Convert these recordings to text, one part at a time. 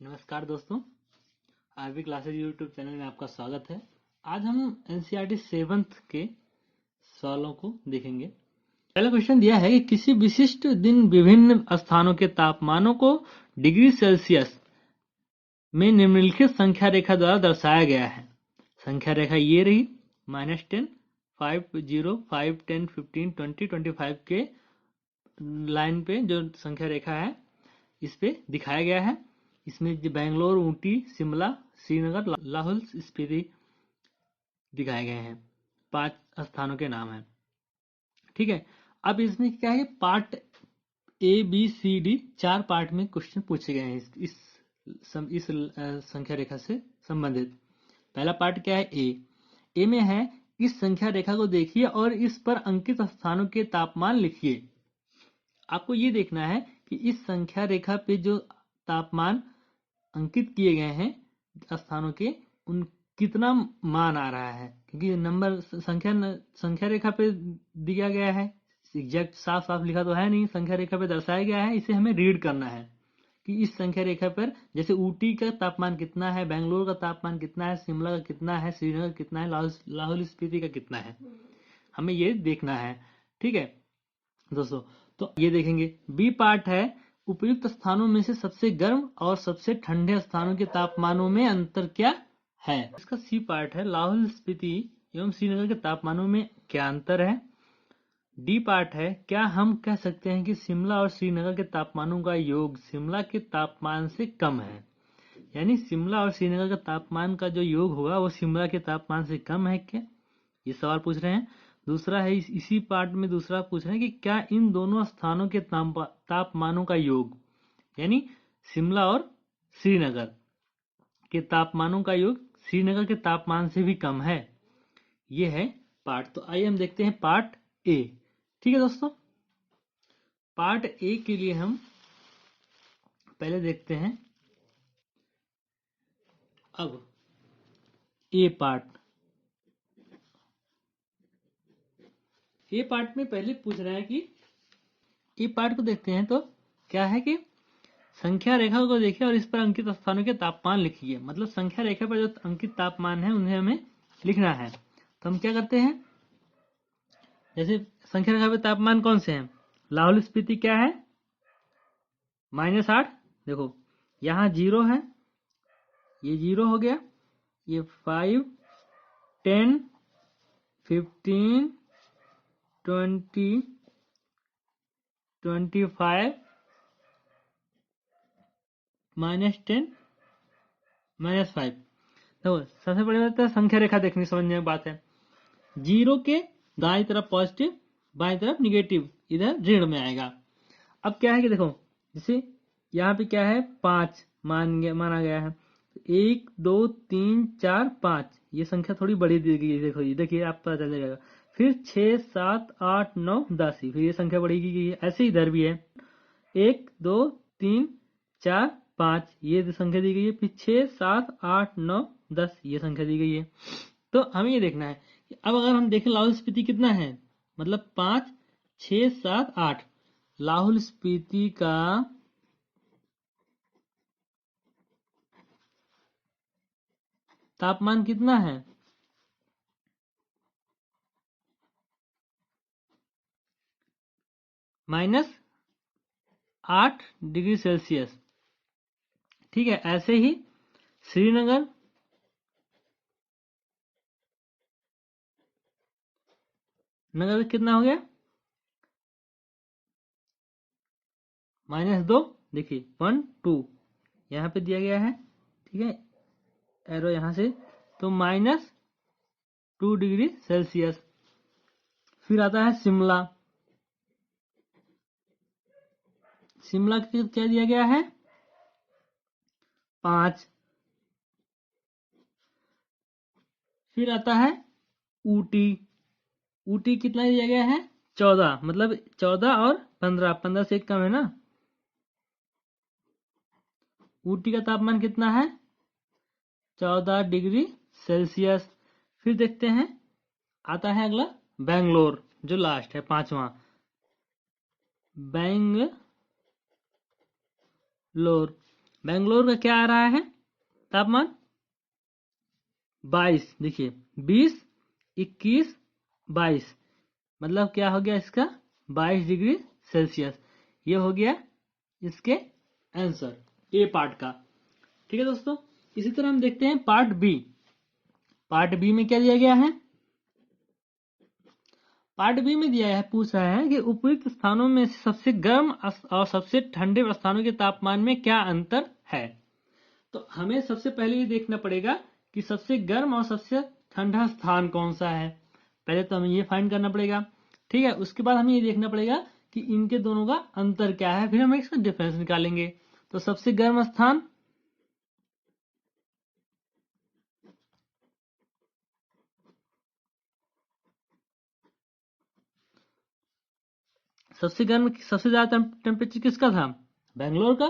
नमस्कार दोस्तों, RB classes YouTube channel में आपका स्वागत है। आज हम एनसीईआरटी 7th के सवालों को देखेंगे। पहला क्वेश्चन दिया है कि किसी विशिष्ट दिन विभिन्न स्थानों के तापमानों को डिग्री सेल्सियस में निम्नलिखित संख्या रेखा द्वारा दर्शाया गया है। संख्या रेखा ये रही -10, 5, 0, 5, 10, 15, 20, 25 के लाइन पे जो संख्या रेखा है इस पे दिखाया गया है। इसमें बेंगलोर, ऊटी, शिमला, श्रीनगर, लाहौल स्पीति दिखाए गए हैं। 5 स्थानों के नाम हैं। ठीक है, अब इसमें क्या है, part A B C D 4 part में क्वेश्चन पूछे गए हैं इस संख्या रेखा से संबंधित। पहला पार्ट क्या है, ए में है इस संख्या रेखा को देखिए और इस पर अंकित स्थानों के तापमान लिखिए। आपको ये देखना है कि इस संख्या रेखा पे जो तापमान अंकित किए गए हैं स्थानों के, उन कितना मान आ रहा है, क्योंकि नंबर संख्या रेखा पे दिया गया है, एग्जैक्ट साफ साफ लिखा तो है नहीं, संख्या रेखा पे दर्शाया गया है। इसे हमें रीड करना है कि इस संख्या रेखा पर जैसे ऊटी का तापमान कितना है, बेंगलोर का तापमान कितना है, शिमला का कितना है, श्रीनगर कितना है, लाहौल स्पीति का कितना है, हमें ये देखना है। ठीक है दोस्तों, तो ये देखेंगे। बी पार्ट है उपयुक्त स्थानों में से सबसे गर्म और सबसे ठंडे स्थानों के तापमानों में अंतर क्या है। इसका सी पार्ट है लाहौल स्पीति एवं श्रीनगर के तापमानों में क्या अंतर है। डी पार्ट है क्या हम कह सकते हैं कि शिमला और श्रीनगर के तापमानों का योग शिमला के तापमान से कम है, यानी शिमला और श्रीनगर का तापमान का जो योग होगा वो शिमला के तापमान से कम है क्या, ये सवाल पूछ रहे हैं। दूसरा है इसी पार्ट में दूसरा पूछ रहे हैं कि क्या इन दोनों स्थानों के तापमानों का योग, यानी शिमला और श्रीनगर के तापमानों का योग श्रीनगर के तापमान से भी कम है। ये है पार्ट। तो आइए हम देखते हैं पार्ट ए। ठीक है दोस्तों, पार्ट ए के लिए हम पहले देखते हैं। अब ए पार्ट में पहले पूछ रहा है कि ए पार्ट को देखते हैं। तो क्या है कि संख्या रेखा को देखिए और इस पर अंकित स्थानों के तापमान लिखिए। मतलब संख्या रेखा पर जो अंकित तापमान है उन्हें हमें लिखना है। तो हम क्या करते हैं, जैसे संख्या रेखा पे तापमान कौन से हैं, लाहौल स्पीति क्या है -8, देखो यहाँ 0 है, ये 0 हो गया, ये 5, 10, 15, 20, 25, -10, -5। देखो सबसे बड़ी बात है संख्या रेखा देखनी समझने में बात है। 0 के दाईं तरफ पॉजिटिव, बाईं तरफ निगेटिव, इधर ऋण में आएगा। अब क्या है कि देखो जैसे यहाँ पे क्या है 5 माना गया है, 1, 2, 3, 4, 5 ये संख्या थोड़ी बड़ी दी गई है। देखो ये देखिए आप पता चल जाएगा। फिर 6, 7, 8, 9, 10 फिर ये संख्या बढ़ी गई है। ऐसे इधर भी है 1, 2, 3, 4, 5 ये संख्या दी गई है। फिर 6, 7, 8, 9, 10 ये संख्या दी गई है। तो हमें ये देखना है कि अब अगर हम देखें लाहौल स्पीति कितना है, मतलब 5, 6, 7, 8 लाहौल स्पीति का तापमान कितना है, -8 डिग्री सेल्सियस। ठीक है, ऐसे ही श्रीनगर कितना हो गया, -2, देखिए 1, 2 यहाँ पे दिया गया है। ठीक है, एरो यहाँ से, तो -2 डिग्री सेल्सियस। फिर आता है शिमला क्या दिया गया है 5। फिर आता है ऊटी कितना दिया गया है 14, मतलब 14 और 15 से एक कम है ना। ऊटी का तापमान कितना है 14 डिग्री सेल्सियस। फिर देखते हैं, आता है अगला बेंगलोर जो लास्ट है 5वां, बेंगलोर बेंगलोर का क्या आ रहा है तापमान 22, देखिए 20, 21, 22, मतलब क्या हो गया इसका 22 डिग्री सेल्सियस। ये हो गया इसके आंसर ए पार्ट का। ठीक है दोस्तों, इसी तरह हम देखते हैं पार्ट बी। पार्ट बी में क्या दिया गया है? पार्ट बी में दिया है, पूछ रहा है कि उपयुक्त स्थानों में से सबसे गर्म और सबसे ठंडे स्थानों के तापमान में क्या अंतर है। तो हमें सबसे पहले ये देखना पड़ेगा कि सबसे गर्म और सबसे ठंडा स्थान कौन सा है। पहले तो हमें ये फाइंड करना पड़ेगा, ठीक है। उसके बाद हमें ये देखना पड़ेगा कि इनके दोनों का अंतर क्या है, फिर हम इसका डिफरेंस निकालेंगे। तो सबसे गर्म स्थान सबसे ज्यादा टेम्परेचर किसका था? बेंगलोर का,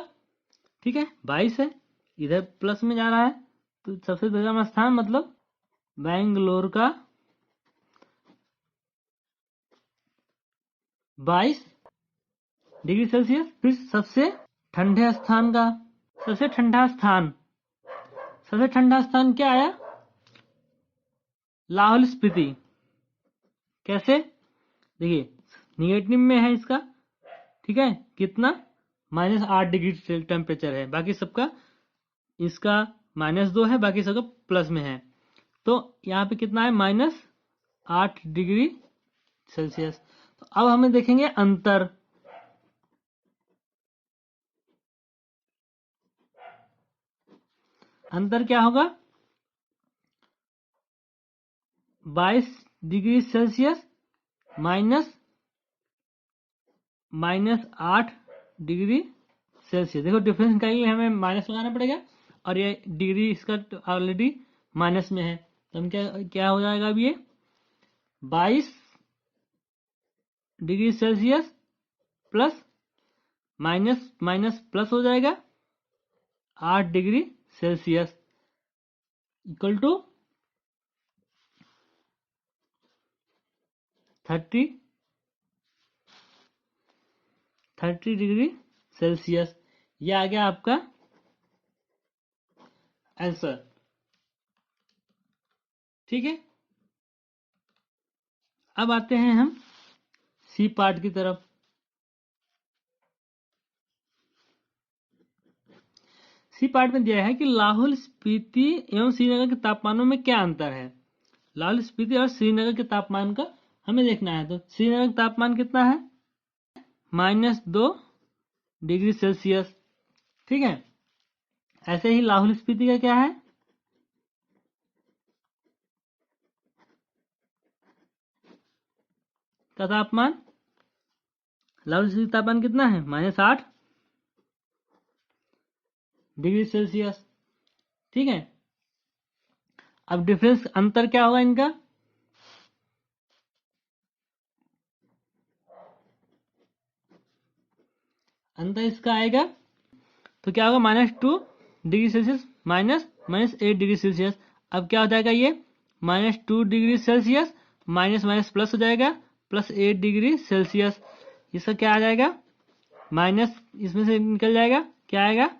ठीक है 22 है, इधर प्लस में जा रहा है, तो सबसे गर्म स्थान मतलब बेंगलोर का 22 डिग्री सेल्सियस। फिर सबसे ठंडे स्थान का, सबसे ठंडा स्थान, सबसे ठंडा स्थान क्या आया? लाहौल स्पीति। कैसे? देखिए निगेटिव में है इसका, ठीक है, कितना -8 डिग्री टेम्परेचर है, बाकी सबका इसका -2 है, बाकी सबका प्लस में है। तो यहाँ पे कितना है? -8 डिग्री सेल्सियस। तो अब हमें देखेंगे अंतर। अंतर क्या होगा? 22 डिग्री सेल्सियस -8 डिग्री सेल्सियस। देखो डिफरेंस निकालने हमें माइनस लगाना पड़ेगा, और ये डिग्री इसका ऑलरेडी माइनस में है, तो हम क्या क्या हो जाएगा अब ये 22 degree Celsius plus minus minus plus हो जाएगा 8 degree Celsius equal to 30 degree Celsius. ये आ गया आपका आंसर, ठीक है। अब आते हैं हम सी पार्ट की तरफ। सी पार्ट में दिया है कि लाहौल स्पीति एवं श्रीनगर के तापमानों में क्या अंतर है। लाहौल स्पीति और श्रीनगर के तापमान का हमें देखना है। तो श्रीनगर का तापमान कितना है? -2 डिग्री सेल्सियस, ठीक है। ऐसे ही लाहौल स्पीति का क्या है? का तापमान, लाहौल स्पीति तापमान कितना है? -8 डिग्री सेल्सियस, ठीक है। अब डिफरेंस अंतर क्या होगा इनका? अंतर इसका आएगा तो क्या होगा? -2 डिग्री सेल्सियस -8 डिग्री सेल्सियस। अब क्या हो जाएगा? ये -2 degree Celsius minus minus plus हो जाएगा +8 डिग्री सेल्सियस। इसका क्या आ जाएगा? माइनस इसमें से निकल जाएगा, क्या आएगा?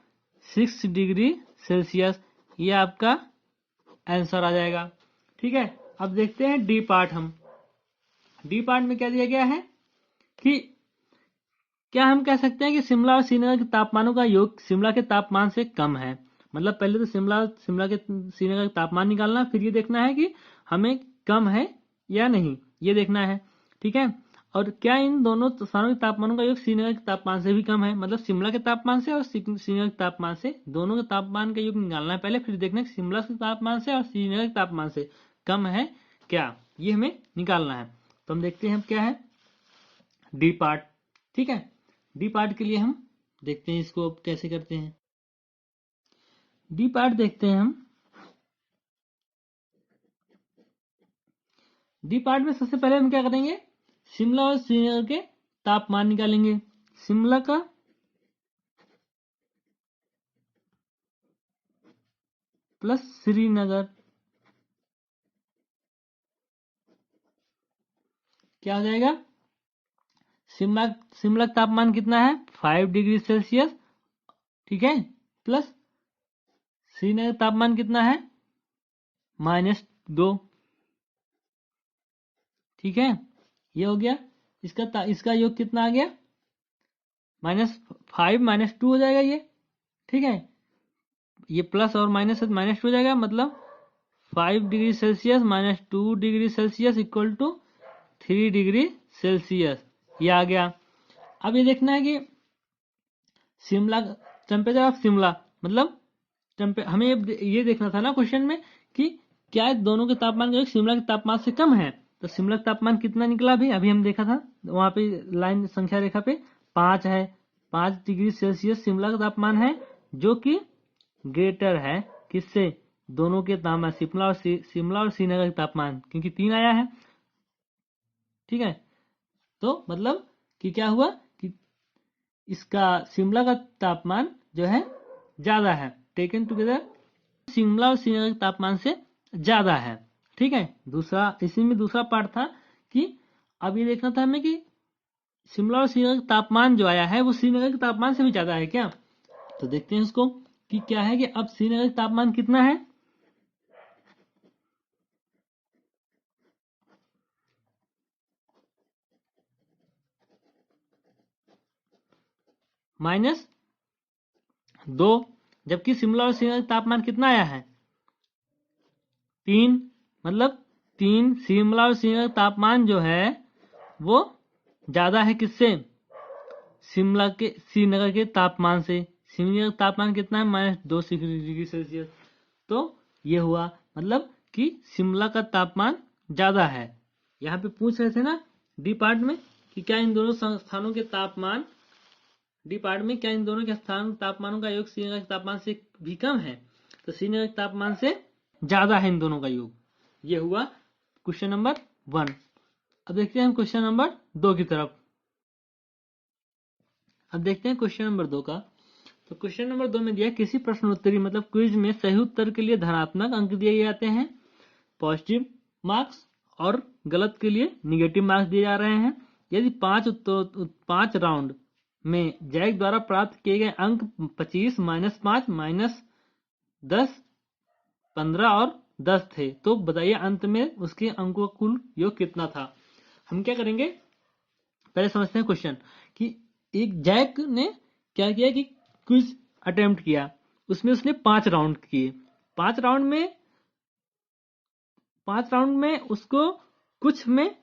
6 डिग्री सेल्सियस। ये आपका आंसर आ जाएगा, ठीक है। अब देखते हैं डी पार्ट। हम डी पार्ट में क्या दिया गया है कि क्या हम कह सकते हैं कि शिमला और श्रीनगर के तापमानों का योग शिमला के तापमान से कम है। मतलब पहले तो शिमला शिमला के श्रीनगर का तापमान निकालना, फिर ये देखना है कि हमें कम है या नहीं, ये देखना है, ठीक है। और क्या इन दोनों स्थानों के तापमानों का योग श्रीनगर के तापमान से भी कम है। मतलब शिमला के तापमान से और श्रीनगर के तापमान से, दोनों के तापमान का योग निकालना है पहले, फिर देखना है शिमला के तापमान से और श्रीनगर के तापमान से कम है क्या, ये हमें निकालना है। तो हम देखते हैं क्या है डी पार्ट, ठीक है। डी पार्ट के लिए हम देखते हैं इसको अब कैसे करते हैं। डी पार्ट देखते हैं हम। डी पार्ट में सबसे पहले हम क्या करेंगे? शिमला और श्रीनगर के तापमान निकालेंगे। शिमला का प्लस श्रीनगर क्या हो जाएगा? शिमला शिमला का तापमान कितना है? 5 डिग्री सेल्सियस, ठीक है। प्लस श्रीनगर तापमान कितना है -2। ठीक है, ये हो गया। इसका योग कितना आ गया -5 -2 हो जाएगा ये। ठीक है, ये प्लस और माइनस -2 हो जाएगा, मतलब 5 degree Celsius -2 degree Celsius equal to 3 degree Celsius, ये आ गया। अब ये देखना है कि शिमला टेम्परेचर ऑफ शिमला, मतलब हमें ये देखना था ना क्वेश्चन में कि क्या दोनों के तापमान का शिमला के तापमान से कम है। तो शिमला का तापमान कितना निकला अभी हम देखा था, वहां पे लाइन संख्या रेखा पे 5 है। 5 डिग्री सेल्सियस शिमला का तापमान है, जो कि ग्रेटर है किससे, दोनों के तापमान शिमला और श्रीनगर के तापमान, क्योंकि 3 आया है। ठीक है, तो मतलब कि क्या हुआ कि इसका शिमला का तापमान जो है ज्यादा है, टेकन टुगेदर शिमला और श्रीनगर के तापमान से ज्यादा है। ठीक है, दूसरा इसी में दूसरा पार्ट था कि अब ये देखना था हमें कि शिमला और श्रीनगर का तापमान जो आया है वो श्रीनगर के तापमान से भी ज्यादा है क्या। तो देखते हैं उसको कि क्या है कि अब श्रीनगर का तापमान कितना है -2, जबकि शिमला और श्रीनगर का तापमान कितना आया है 3, मतलब 3 शिमला और श्रीनगर का तापमान जो है वो ज्यादा है किससे, श्रीनगर के तापमान से। श्रीनगर का तापमान कितना है -2 डिग्री सेल्सियस। तो ये हुआ मतलब कि शिमला का तापमान ज्यादा है। यहाँ पे पूछ रहे थे ना डी पार्ट में कि क्या इन दोनों स्थानों के तापमान, डी पार्ट में क्या इन दोनों के स्थान तापमानों का योग श्रीनगर के तापमान से भी कम है। तो श्रीनगर के तापमान से ज्यादा है इन दोनों का योग। ये हुआ क्वेश्चन नंबर 1। अब देखते हैं हम क्वेश्चन नंबर 2 की तरफ। अब देखते हैं क्वेश्चन नंबर 2 का। तो क्वेश्चन नंबर 2 में दिया किसी प्रश्नोत्तरी मतलब क्विज में सही उत्तर के लिए धनात्मक अंक दिए जाते हैं, पॉजिटिव मार्क्स, और गलत के लिए निगेटिव मार्क्स दिए जा रहे हैं। यदि 5 राउंड में जैक द्वारा प्राप्त किए गए अंक 25 -5 -10 15 और 10 थे, तो बताइए अंत में उसके अंकों का कुल योग कितना था। हम क्या करेंगे, पहले समझते हैं क्वेश्चन कि एक जैक ने क्या किया कि क्विज अटेम्प्ट किया, उसमें उसने 5 राउंड किए। 5 राउंड में उसको कुछ में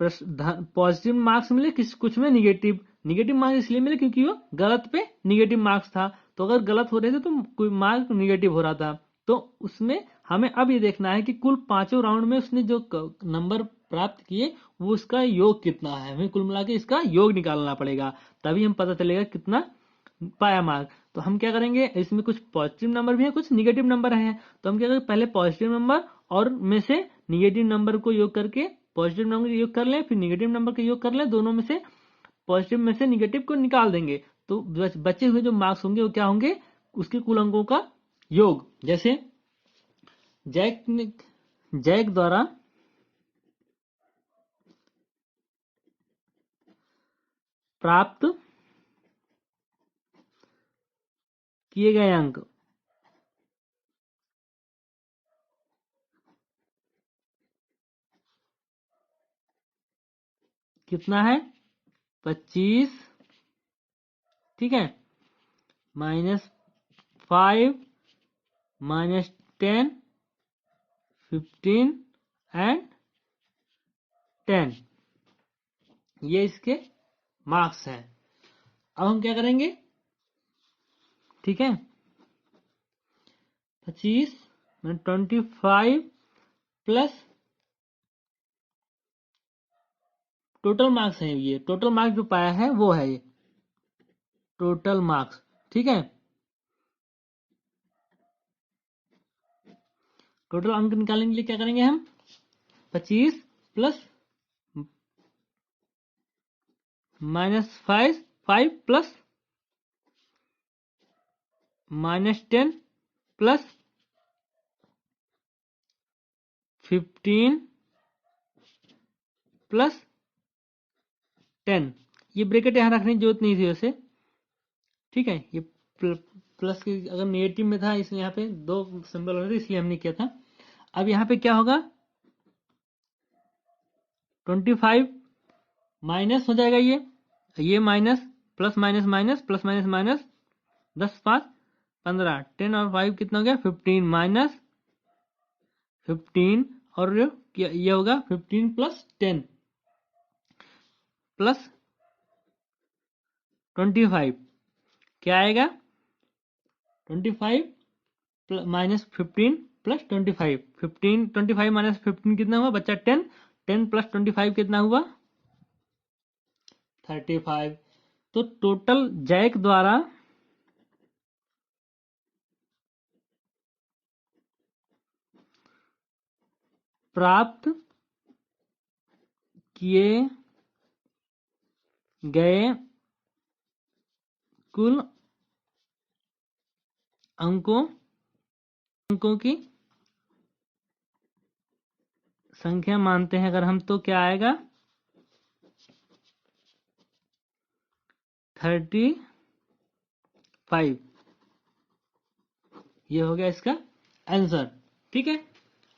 पॉजिटिव मार्क्स मिले, कुछ में निगेटिव मार्क्स इसलिए मिले क्योंकि वो गलत पे निगेटिव मार्क्स था। तो अगर गलत हो रहे थे तो कोई मार्क निगेटिव हो रहा था। तो उसमें हमें अब ये देखना है कि कुल 5 राउंड में उसने जो नंबर प्राप्त किए वो उसका योग कितना है। हमें कुल मिला के इसका योग निकालना पड़ेगा, तभी हम पता चलेगा कितना पाया मार्क। तो हम क्या करेंगे, इसमें कुछ पॉजिटिव नंबर भी है कुछ निगेटिव नंबर है। तो हम क्या करेंगे, पहले पॉजिटिव नंबर और में से निगेटिव नंबर को योग करके पॉजिटिव नंबर का योग कर लें, फिर निगेटिव नंबर का योग कर लें, दोनों में से पॉजिटिव में से निगेटिव को निकाल देंगे। तो बचे हुए जो मार्क्स होंगे वो क्या होंगे, उसके कुल अंकों का योग। जैसे जैक द्वारा प्राप्त किए गए अंक कितना है 25, ठीक है, -5 -10 15 एंड 10, ये इसके मार्क्स हैं। अब हम क्या करेंगे, ठीक है, 25 25 प्लस टोटल मार्क्स है, ये टोटल मार्क्स जो पाया है वो है ये टोटल मार्क्स। ठीक है, टोटल अंक निकालने के लिए क्या करेंगे हम, 25 प्लस -5 प्लस -10 प्लस 15 प्लस 10, ये ब्रैकेट यहां रखने की जरूरत नहीं थी वैसे। ठीक है, ये प्लस की अगर नेगेटिव में था, इसलिए यहाँ पे 2 सिंबल हो रहे थे, इसलिए हमने किया था। अब यहाँ पे क्या होगा, 25 माइनस हो जाएगा, ये minus, plus minus minus, plus minus minus, 10 5 15, 10 और 5 कितना हो गया, 15 माइनस 15, और ये होगा 15 प्लस 10 प्लस 25, क्या आएगा, 25 माइनस 15 प्लस 25, 25 माइनस 15 कितना हुआ बच्चा, 10, 10 प्लस 25 कितना हुआ, 35। तो टोटल जैक द्वारा प्राप्त किए गए कुल अंकों की संख्या मानते हैं अगर हम, तो क्या आएगा, 35। ये हो गया इसका आंसर। ठीक है,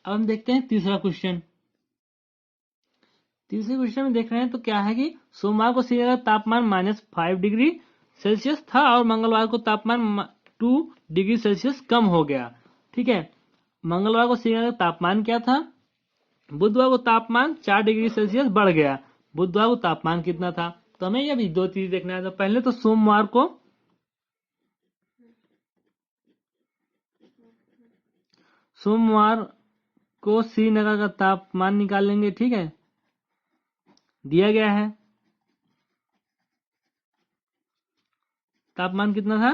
अब हम देखते हैं तीसरा क्वेश्चन। तीसरे क्वेश्चन में देख रहे हैं तो क्या है कि सोमवार को श्रीनगर तापमान -5 डिग्री सेल्सियस था और मंगलवार को तापमान 2 डिग्री सेल्सियस कम हो गया। ठीक है, मंगलवार को श्रीनगर तापमान क्या था, बुधवार को तापमान 4 डिग्री सेल्सियस बढ़ गया, बुधवार को तापमान कितना था। तो हमें ये भी 2 चीज देखना है। तो पहले तो सोमवार को श्रीनगर का तापमान निकालेंगे। ठीक है, दिया गया है तापमान कितना था,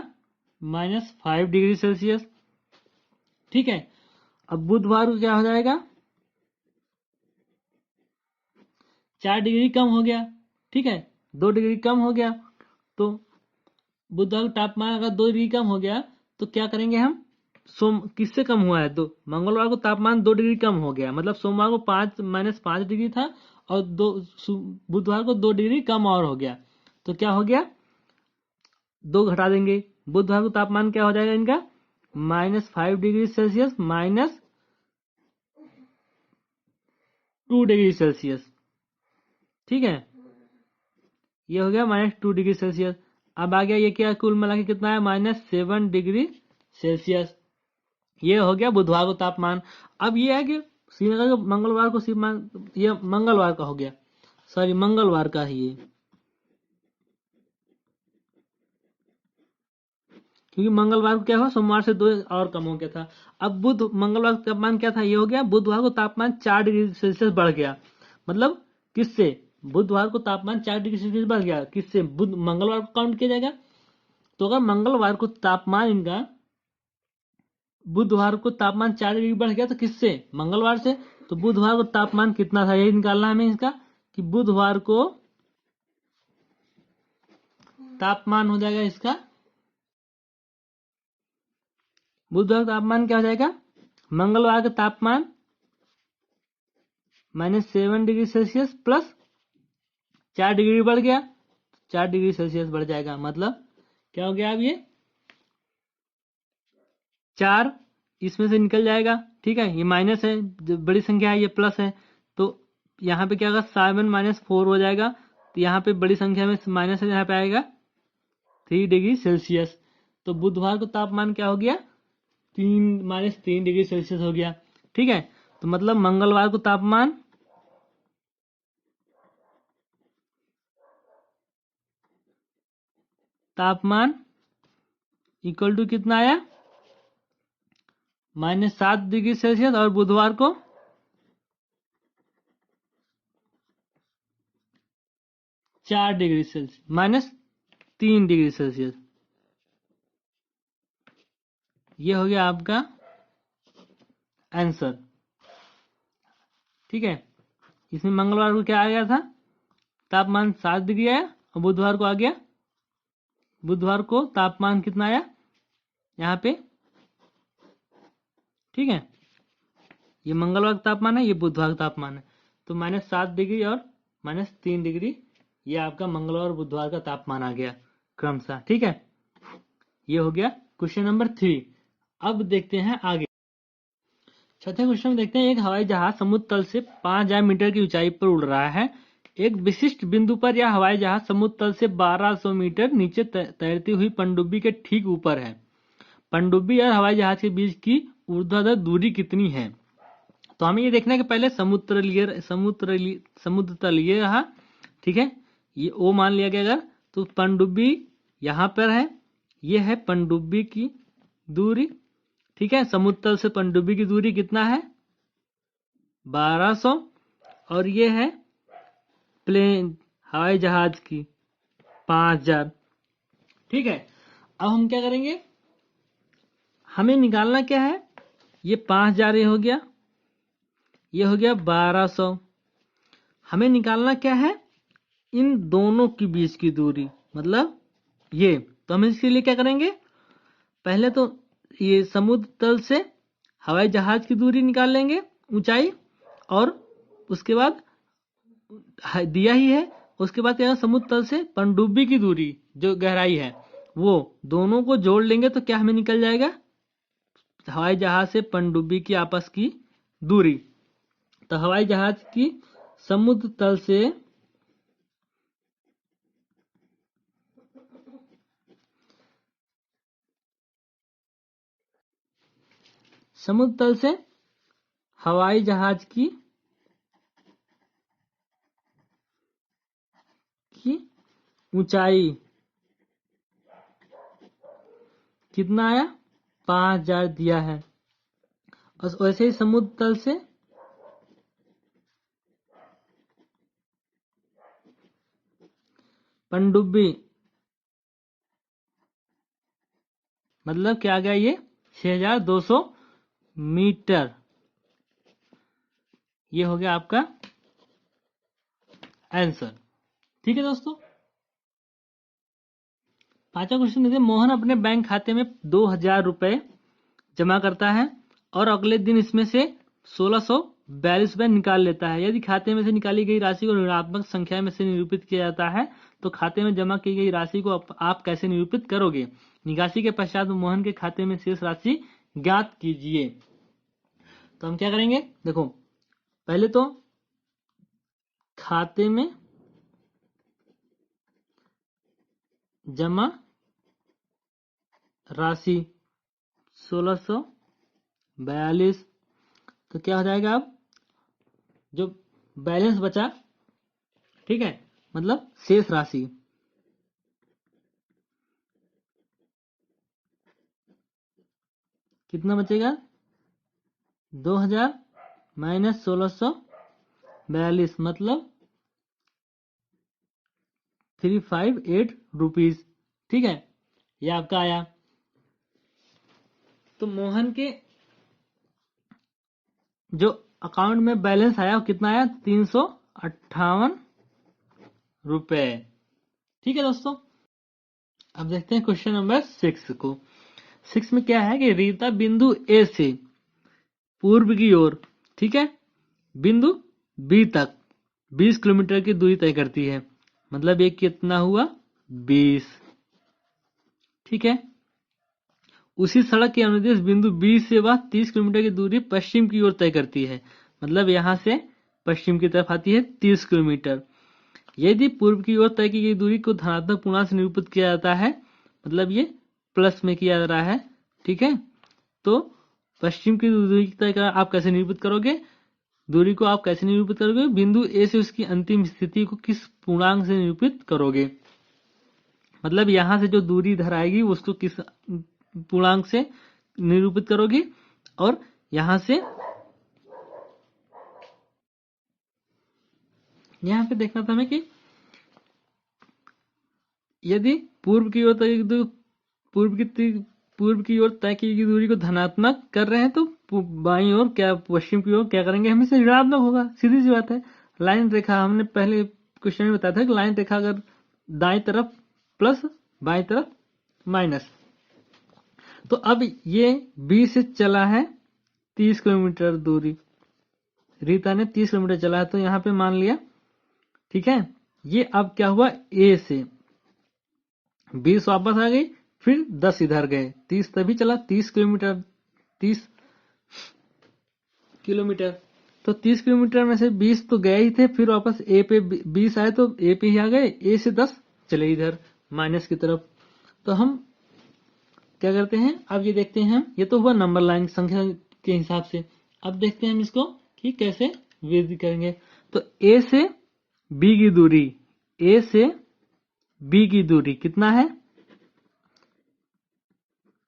-5 डिग्री सेल्सियस। ठीक है, अब बुधवार को क्या हो जाएगा, 4 डिग्री कम हो गया। ठीक है, 2 डिग्री कम हो गया। तो बुधवार का तापमान अगर 2 डिग्री कम हो गया तो क्या करेंगे हम, किससे कम हुआ है, 2, मंगलवार को तापमान 2 डिग्री कम हो गया, मतलब सोमवार को -5 डिग्री था और बुधवार को 2 डिग्री कम और हो गया। तो क्या हो गया, 2 घटा देंगे, बुधवार को तापमान क्या हो जाएगा इनका, -5 डिग्री सेल्सियस -2 डिग्री सेल्सियस। ठीक है, ये हो गया -2 डिग्री सेल्सियस। अब आ गया ये क्या, कुल मिला के कितना है, -7 डिग्री सेल्सियस। ये हो गया बुधवार को तापमान। अब ये है कि श्रीनगर को मंगलवार को ये मंगलवार का हो गया, सॉरी मंगलवार का ही है, क्योंकि मंगलवार को क्या हुआ, सोमवार से 2 और कम हो गया था। अब मंगलवार का तापमान क्या था, ये हो गया, बुधवार को तापमान 4 डिग्री सेल्सियस बढ़ गया, मतलब किससे, बुधवार को तापमान 4 डिग्री सेल्सियस बढ़ गया, किससे, मंगलवार को काउंट किया जाएगा। तो अगर मंगलवार को तापमान इनका, बुधवार को तापमान 4 डिग्री बढ़ गया तो किससे, मंगलवार से। तो बुधवार को तापमान कितना था, यही निकालना हमें इसका, कि बुधवार को तापमान हो जाएगा इसका, बुधवार का तापमान क्या हो जाएगा, मंगलवार का तापमान -7 डिग्री सेल्सियस प्लस 4 डिग्री बढ़ गया, 4 डिग्री सेल्सियस बढ़ जाएगा, मतलब क्या हो गया, अब ये 4 इसमें से निकल जाएगा। ठीक है, ये माइनस है, जो बड़ी संख्या है, ये प्लस है, तो यहाँ पे क्या होगा, 7 - 4 हो जाएगा। तो यहाँ पे बड़ी संख्या में माइनस है, यहाँ पे आएगा 3 डिग्री सेल्सियस। तो बुधवार को तापमान क्या हो गया, -3 डिग्री सेल्सियस हो गया। ठीक है, तो मतलब मंगलवार को तापमान इक्वल टू कितना आया, -7 डिग्री सेल्सियस, और बुधवार को 4 डिग्री सेल्सियस, -3 डिग्री सेल्सियस। ये हो गया आपका आंसर। ठीक है, इसमें मंगलवार को क्या आ गया था, तापमान 7 डिग्री आया, और बुधवार को आ गया, बुधवार को तापमान कितना आया यहाँ पे। ठीक है, ये मंगलवार का तापमान है, ये बुधवार का तापमान है, तो -7 डिग्री और -3 डिग्री, ये आपका मंगलवार और बुधवार का तापमान आ गया क्रमशः। ठीक है, ये हो गया क्वेश्चन नंबर 3। अब देखते हैं आगे। छठे क्वेश्चन में देखते हैं, एक हवाई जहाज समुद्र तल से 5000 मीटर की ऊंचाई पर उड़ रहा है। एक विशिष्ट बिंदु पर यह हवाई जहाज समुद्र तल से 1200 मीटर नीचे तैरती हुई पनडुब्बी के ठीक ऊपर है। पनडुब्बी और हवाई जहाज के बीच की ऊर्ध्वाधर दूरी कितनी है? तो हमें ये देखना है कि पहले समुद्र तल ये रहा, ठीक है, ये ओ मान लिया गया। अगर तो पनडुब्बी यहाँ पर है, ये है पनडुब्बी की दूरी, ठीक है। समुद्र तल से पनडुब्बी की दूरी कितना है? 1200। और ये है प्लेन हवाई जहाज की 5000, ठीक है। अब हम क्या करेंगे, हमें निकालना क्या है, ये 5000 ये हो गया, ये हो गया 1200। हमें निकालना क्या है, इन दोनों के बीच की दूरी, मतलब ये। तो हम इसके लिए क्या करेंगे, पहले तो ये समुद्र तल से हवाई जहाज की दूरी निकाल लेंगे, ऊंचाई, और उसके बाद दिया ही है, उसके बाद क्या, समुद्र तल से पनडुब्बी की दूरी जो गहराई है, वो दोनों को जोड़ लेंगे तो क्या हमें निकल जाएगा, हवाई जहाज से पनडुब्बी की आपस की दूरी। तो हवाई जहाज की समुद्र तल से हवाई जहाज की ऊंचाई कितना आया, 5000 दिया है। और वैसे ही समुद्र तल से पनडुब्बी, मतलब क्या आ गया, ये 6200 मीटर। ये हो गया आपका आंसर, ठीक है दोस्तों। पांचवा क्वेश्चन देखिए, मोहन अपने बैंक खाते में 2000 रुपए जमा करता है और अगले दिन इसमें से 1642 रुपए निकाल लेता है। यदि खाते में से निकाली गई राशि को ऋणात्मक संख्या में से निरूपित किया जाता है तो खाते में जमा की गई राशि को आप कैसे निरूपित करोगे? निकासी के पश्चात मोहन के खाते में शेष राशि ज्ञात कीजिए। तो हम क्या करेंगे, देखो पहले तो खाते में जमा राशि 1642, तो क्या हो जाएगा, अब जो बैलेंस बचा, ठीक है, मतलब शेष राशि, कितना बचेगा, 2000 माइनस 1642, मतलब 358 रुपीज, ठीक है, ये आपका आया। तो मोहन के जो अकाउंट में बैलेंस आया वो कितना आया, 358 रुपए, ठीक है दोस्तों। अब देखते हैं क्वेश्चन नंबर 6 को। 6 में क्या है कि रीता बिंदु ए से पूर्व की ओर, ठीक है, बिंदु बी तक 20 किलोमीटर की दूरी तय करती है, मतलब ये कितना हुआ, 20, ठीक है। उसी सड़क के अनुदेश बिंदु बी से वह 30 किलोमीटर की दूरी पश्चिम की ओर तय करती है, मतलब यहां से पश्चिम की तरफ आती है 30 किलोमीटर। यदि पूर्व की ओर तय की गई दूरी को धनात्मक पूर्णांक से निरूपित किया जाता है, मतलब ये प्लस में किया जा रहा है, ठीक है, तो पश्चिम की दूरी तय कर आप कैसे निरूपित करोगे, दूरी को आप कैसे निरूपित करोगे, बिंदु ए से उसकी अंतिम स्थिति को किस पूर्णांक से निरूपित करोगे, मतलब यहां से जो दूरी इधर आएगी उसको किस पूर्णांक से निरूपित करोगे, और यहां से यहां पे देखना था हमें कि यदि पूर्व की ओर तय की गई दूरी को धनात्मक कर रहे हैं तो बाईं ओर क्या, पश्चिम की ओर क्या करेंगे, हमेशा ऋणात्मक होगा, सीधी सी बात है। लाइन रेखा, हमने पहले क्वेश्चन में बताया था कि लाइन रेखा अगर दाएं तरफ प्लस बाएं तरफ माइनस, तो अब ये बी से चला है 30 किलोमीटर दूरी, रीता ने 30 किलोमीटर चला है, तो यहां पे मान लिया, ठीक है। ये अब क्या हुआ, ए से 20 वापस आ गई, फिर 10 इधर गए, 30 तभी चला, 30 किलोमीटर, 30 किलोमीटर। तो 30 किलोमीटर में से 20 तो गए ही थे, फिर वापस ए पे 20 आए तो ए पे ही आ गए, ए से 10 चले इधर माइनस की तरफ। तो हम क्या करते हैं, अब ये देखते हैं हम, ये तो हुआ नंबर लाइन संख्या के हिसाब से। अब देखते हैं हम इसको कि कैसे वृद्धि करेंगे। तो ए से बी की दूरी, ए से बी की दूरी कितना है,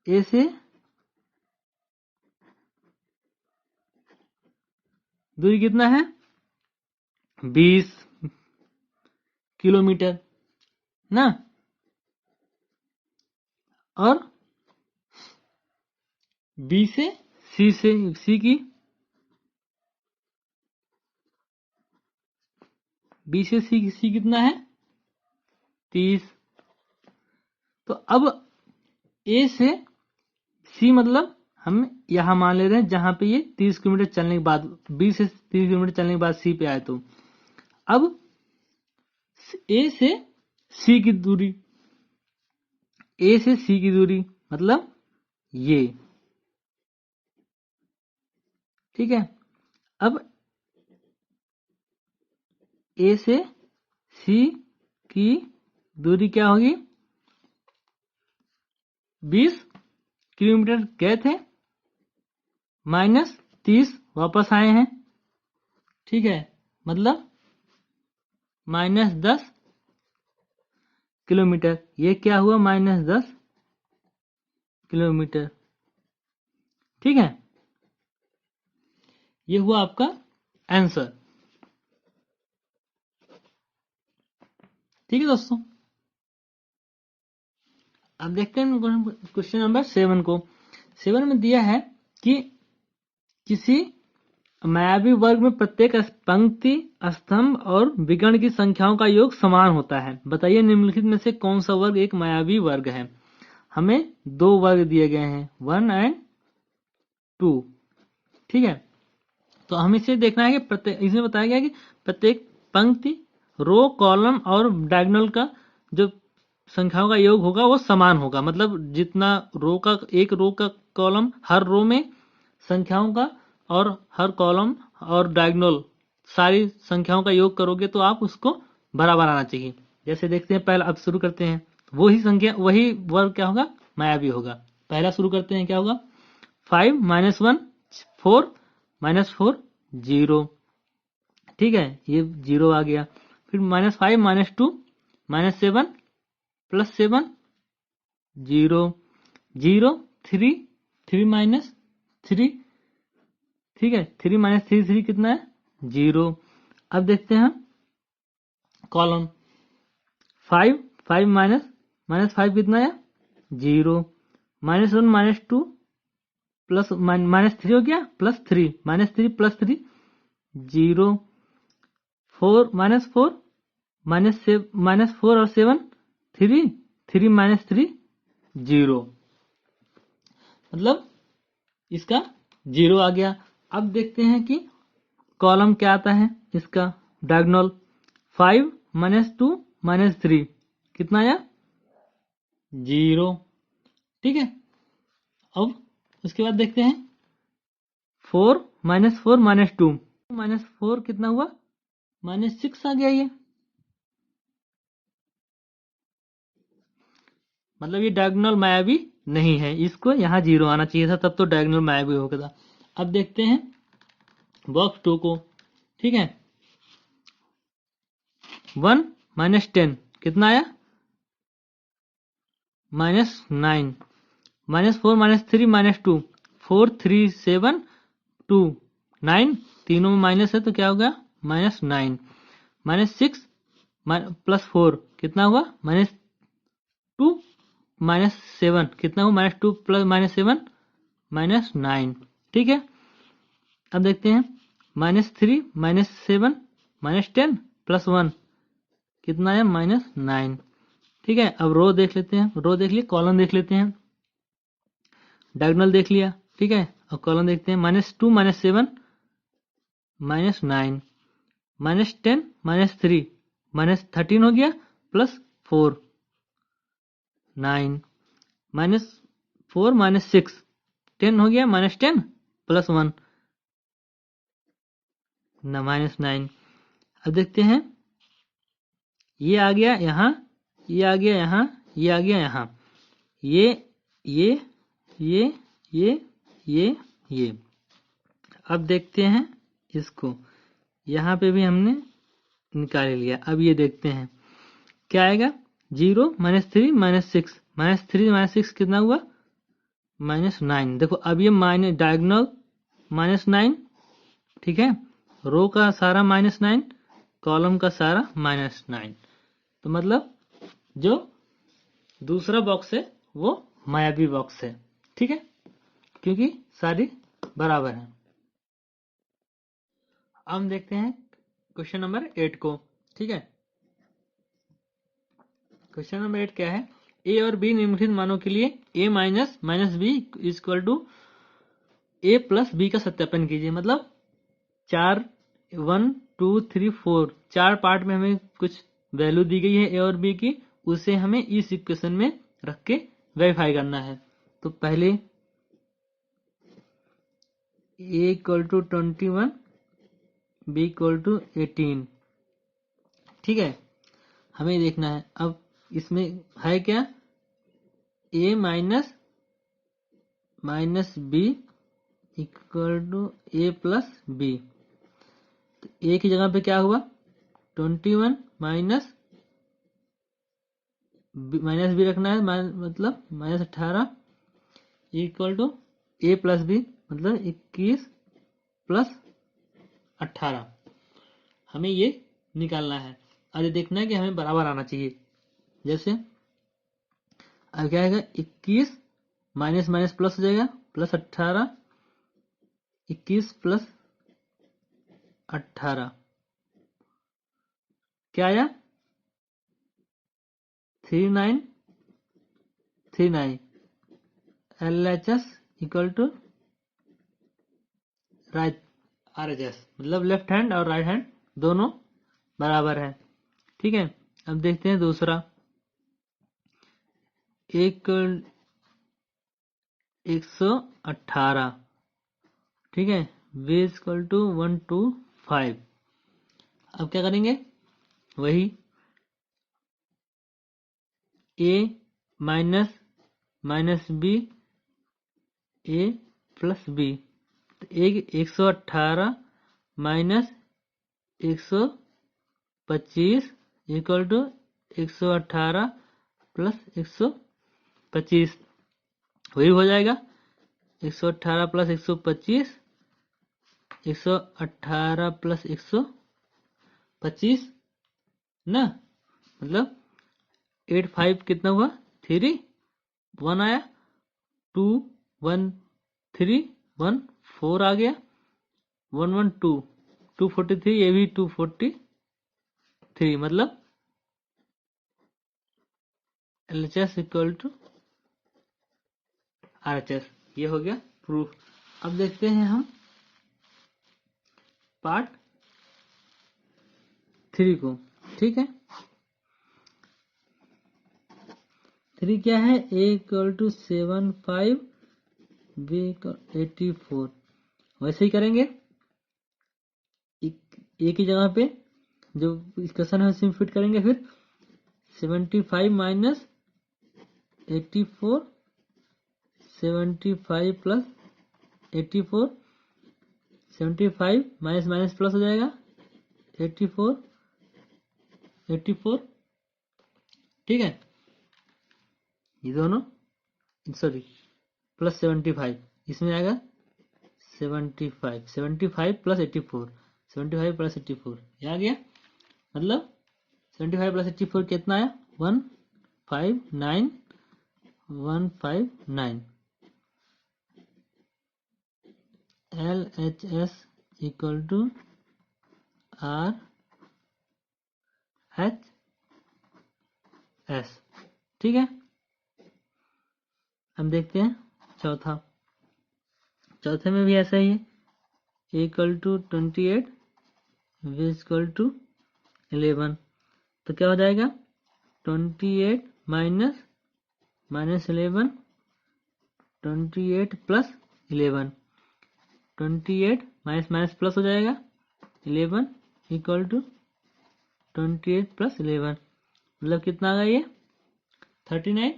ए से दूरी कितना है, 20 किलोमीटर ना। और बी से सी की, बी से सी कितना है, 30। तो अब ए से सी मतलब हम यहां मान ले रहे हैं जहां पे ये 30 किलोमीटर चलने के बाद, बी से 30 किलोमीटर चलने के बाद सी पे आए। तो अब ए से सी की दूरी, ए से सी की दूरी मतलब ये, ठीक है। अब ए से सी की दूरी क्या होगी, 20 किलोमीटर गए थे, माइनस 30 वापस आए हैं, ठीक है, मतलब माइनस 10 किलोमीटर। ये क्या हुआ, माइनस 10 किलोमीटर, ठीक है। ये हुआ आपका आंसर, ठीक है दोस्तों। अब देखते हैं क्वेश्चन नंबर 7 को। 7 में दिया है कि किसी मायावी वर्ग में प्रत्येक पंक्ति, स्तंभ और विकर्ण की संख्याओं का योग समान होता है। बताइए निम्नलिखित में से कौन सा वर्ग एक मायावी वर्ग है। हमें 2 वर्ग दिए गए हैं, 1 और 2, ठीक है। तो हमें इसे देखना है कि प्रत्येक, इसमें बताया गया है कि प्रत्येक पंक्ति, रो, कॉलम और डायगोनल का जो संख्याओं का योग होगा वो समान होगा। मतलब जितना रो का, एक रो का कॉलम, हर रो में संख्याओं का, और हर कॉलम और डायगोनल सारी संख्याओं का योग करोगे तो आप उसको बराबर आना चाहिए। जैसे देखते हैं, पहला अब शुरू करते हैं, वही संख्या, वही वर्ग क्या होगा, मायावी होगा। पहला शुरू करते हैं, क्या होगा, 5 - 1 4 -4 0, ठीक है, ये 0 आ गया। फिर -5 - 2 -7 +7 0 0 3 3 -3, ठीक है, 3 - 3 3 कितना है, 0। अब देखते हैं कॉलम, 5 5 -5 कितना है, 0 -1 -2 प्लस -3 हो गया, +3 -3 +3 0 4 -4 -4 और 7 3 3 -3 0, मतलब इसका 0 आ गया। अब देखते हैं कि कॉलम क्या आता है इसका, डायगोनल 5 -2 -3 कितना आया, 0, ठीक है। अब उसके बाद देखते हैं 4 -4 -2 -4 कितना हुआ, -6 आ गया। ये मतलब ये डायगोनल मायावी नहीं है, इसको यहाँ 0 आना चाहिए था, तब तो डायगोनल मायावी हो गया था। अब देखते हैं बॉक्स 2 को, ठीक है। 1 -10 कितना आया, -9 -4 -3 -2 4 3 7 2 9, तीनों में माइनस है तो क्या होगा, -9 -6 +4 कितना हुआ, -2 -7 कितना हुआ, -2 +7 -9, ठीक है। अब देखते हैं -3 -7 -10 +1 कितना है, -9, ठीक है। अब रो देख लेते हैं, रो देख लिए, कॉलम देख लेते हैं, डायगोनल देख लिया, ठीक है। और कॉलम देखते हैं, -2 -7 -9 -10 -3 -13 हो गया, +4 9 -4 -6 10 हो गया, -10 +1 -9। अब देखते हैं, ये आ गया यहाँ, ये आ गया यहाँ, ये आ गया यहाँ, ये ये ये ये ये। अब देखते हैं इसको, यहाँ पे भी हमने निकाल लिया। अब ये देखते हैं क्या आएगा, 0 -3 -6 -3 -6 कितना हुआ, -9। देखो अब ये माइनस डायगोनल -9, ठीक है, रो का सारा -9, कॉलम का सारा -9। तो मतलब जो दूसरा बॉक्स है वो मायावी बॉक्स है, ठीक है, क्योंकि सारी बराबर है। अब हम देखते हैं क्वेश्चन नंबर 8 को, ठीक है। क्वेश्चन नंबर 8 क्या है, ए और बी निम्नलिखित मानों के लिए a minus B equal to a plus B का सत्यापन कीजिए। मतलब 4 1 2 3 4 4 पार्ट में हमें कुछ वैल्यू दी गई है ए और बी की, उसे हमें इस इक्वेशन में रख के वेरीफाई करना है। तो पहले a equal to 21 b equal to 18, ठीक है, हमें देखना है। अब इसमें है क्या, a minus B equal to a plus B. तो a की जगह पे क्या हुआ, 21 माइनस बी रखना है, मतलब -18 equal to a plus B, मतलब 21 प्लस 18। हमें ये निकालना है। अब ये देखना है कि हमें बराबर आना चाहिए। जैसे अब क्या आएगा, 21 माइनस माइनस प्लस हो जाएगा, +18, 21 प्लस 18 क्या आया, 3939। LHS equal to right RHS, मतलब लेफ्ट हैंड और राइट हैंड दोनों बराबर है, ठीक है। अब देखते हैं दूसरा, 118, ठीक है, v इक्वल टू 125। अब क्या करेंगे, वही a minus B a plus B. 118 minus 125 equal to 118 plus 125, वही हो जाएगा 118 प्लस 125, 118 प्लस 125 ना, मतलब 85 कितना हुआ, 3 1 आया, 2 1 3 1 4 आ गया, 1 1 2 243, ये भी 243, मतलब LHS इक्वल टू RHS। ये हो गया प्रूफ। अब देखते हैं हम पार्ट 3 को, ठीक है। 3 क्या है, a equal to 75 b equal 84। वैसे ही करेंगे, a की जगह पे जो इक्वेशन है उसी में फिट करेंगे। फिर 75 minus 84, 75 plus 84, 75 minus minus plus हो जाएगा, 84 84, ठीक है। ये दोनों सॉरी प्लस 75, इसमें आएगा 75 75 प्लस 84, 75 प्लस 84 ये आ गया। मतलब 75 प्लस 84 कितना आया, 159 159। LHS इक्वल टू RHS, ठीक है। हम देखते हैं चौथे में भी ऐसा ही है, a equal to 28 v equal to 11। तो क्या हो जाएगा, 28 minus 11 28 plus 11, 28 minus minus plus हो जाएगा 11 इक्वल टू 28 प्लस 11, मतलब कितना आ गया ये 39